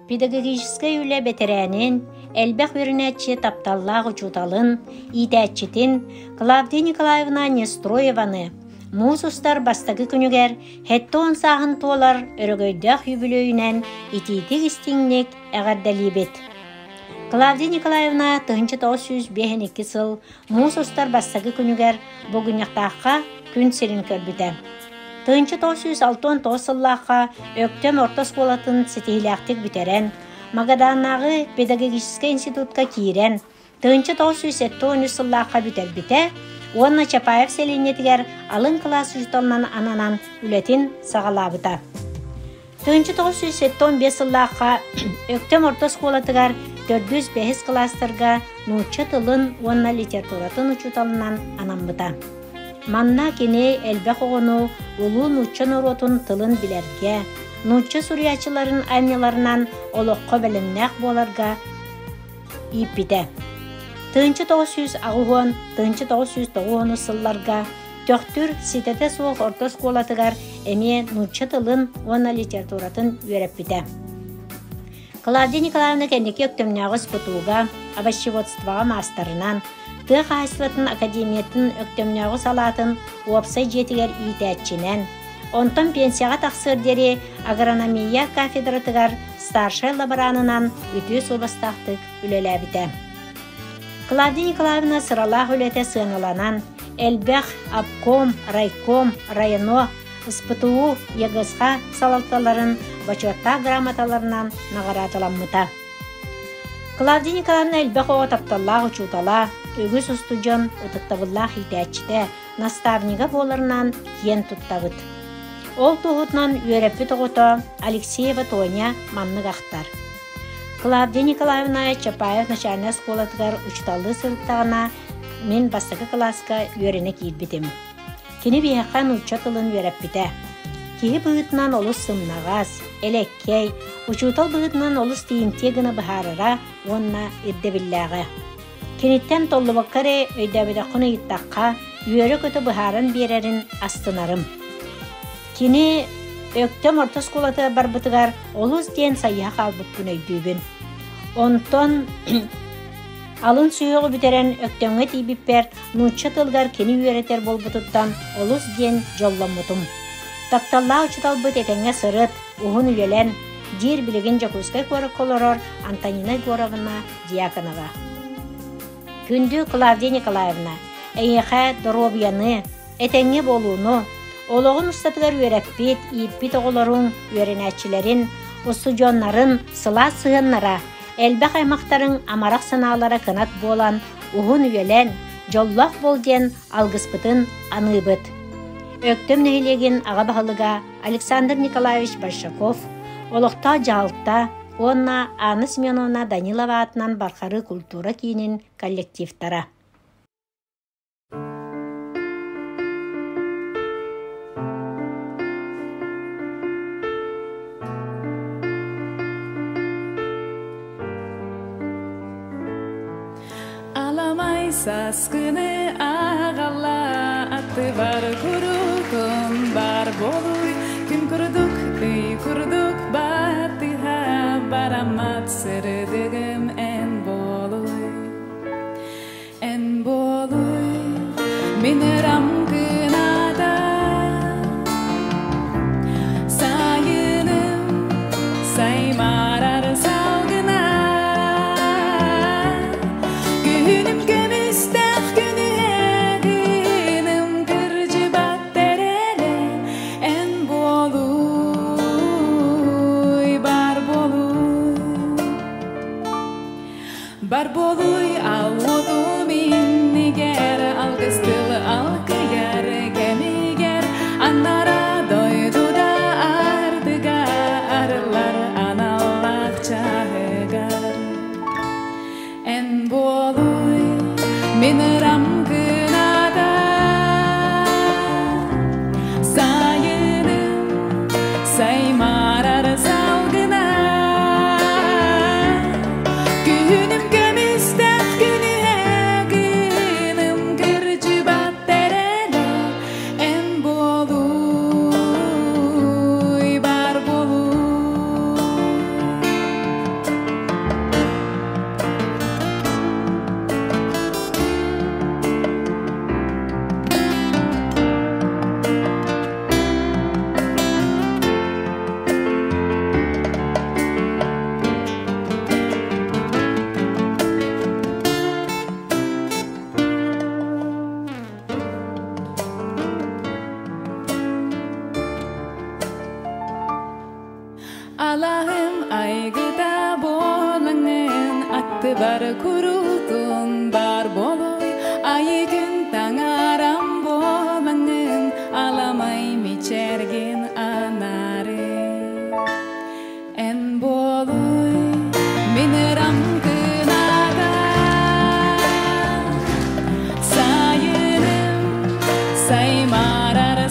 Педагогическая үлі бетерәнин, әлбәқ өрінәтші тапталлақ учуталын, итәтчітін Клавдия Николаевна Нестроеваны, муз ұстар бастағы күнігер, хәтті он сағын толар өрігөйдәқ юбілөйінен итетік істіңнек әғардалибет. Клавдия Николаевна 1952 сыл муз ұстар бастағы күнігер бұғыняқтаққа күн серін көрбіті. 1969 сыллаққа өктем орта сколатын сетейләқтік бітерен, Магаданнағы педагогический институтқа кейрен, 1970 сыллаққа бітер біте, онна Чапаев селенетігер алын классы жұталынан ананан үлетін сағалабыта. 1975 сыллаққа өктем орта сколатығар 405 кластырға нұчы тылын онна литературатын ұчуталынан ананбыта. Манна кене әлбәқ оғыну ұлу нұтчы нұротын тылын білерге, нұтчы сүриячыларын айнеларынан олыққа білімнәқ боларға иппіде. 1990 сылларға төқтүр сететі соқ орта сколатығар әме нұтчы тылын оны литературатын өреппіде. Клавдия Николаевна кәндеке өктемнәғыз бұтуға, овощеводствоға мастарынан, Тық Айслатын академиятын өктемнәғыз алатын уапсай жетігер итәтчінен, онтон пенсияға тақсырдері агрономия кафедратығар старшай лаборанынан үті собастақтық үлеләбіті. Клавдия Николаевна сыралақ үлеті сыңыланан, әлбәқ, обком, райком, районо, СПТУ, ЕГСХ салалталарын бачотта грамоталарынан нағаратыламмыта. Клавдия Николаевна әлбәқ оға тапталлағы чутала, өгіз ұстуджон ұтықтабыллақ итәтчіде, наставниға боларынан кен тұттабыт. Ол тұғытнан өрепі тұғыто Алексеева Тоня манны қақтар. Клавдия Николаевна Чапаев начальная сколатығар ұчталды сұрыптағына мен бастықы класска өрені кейбітім. Кені бейхқан ұчатылын өреппіде. Кейі бұғытынан олыс сымнағаз, әлеккей, ұчутал бұғытынан олыс тиінтегіні бұхарыра, онна ирдебілләғі. Кенеттен толы баққары өйдәбедақыны иттаққа үйері көті бұхарын берерін астынарым. Кені өктем орта сколаты бар бұтығар олыс ден сайыға қалбық күн өйдүйбін. Онтон алын сүйіғы бітерен өктемге тейбіппер нұтшы тылғар кені үйеретер бол бұтыттан олыс ден жолламытым. Тапталла ұчытал бұт етенге сырыт, ұғын үйелен, дер білеген Жакускай көрі колорор Антонина Горовна Дьяконова. Күнді Клавдия Николаевна, әйеқә дұробияны, әтәңе болуыны, олығын ұстатығар өрәппет, иппет оғыларын, өренәтчілерін, ұстуджонларын, сыла сығынлара, әлбәқ аймақтарын амарақ саналара қынат болан, ұғын үйелен, жоллақ бол ден алғыспытын аныбыт. Өктім нәйлеген аға бағылыға Александр Николаевич Большаков, олықта жалықта, онна Анна Семеновна Данилова атынан барқары культура кейінін коллективтара. Аламай саскыны ағала атты бар күрікім бар болуй, күн күрдік, үй күрдік баттыға барамат сірдігім ән болуй. Ән болуй, мен рамкын ада, сайыным, саймарар салғына. Günüm gömüstək günü ədinim kırcı batterele en boluy bar boluy al odu minni ger al kıstılı al kıya kurutun bar boloy ayı gün tangaram bolmanın alamay miçergin anare en boloy mineram kınada sayınım saymarar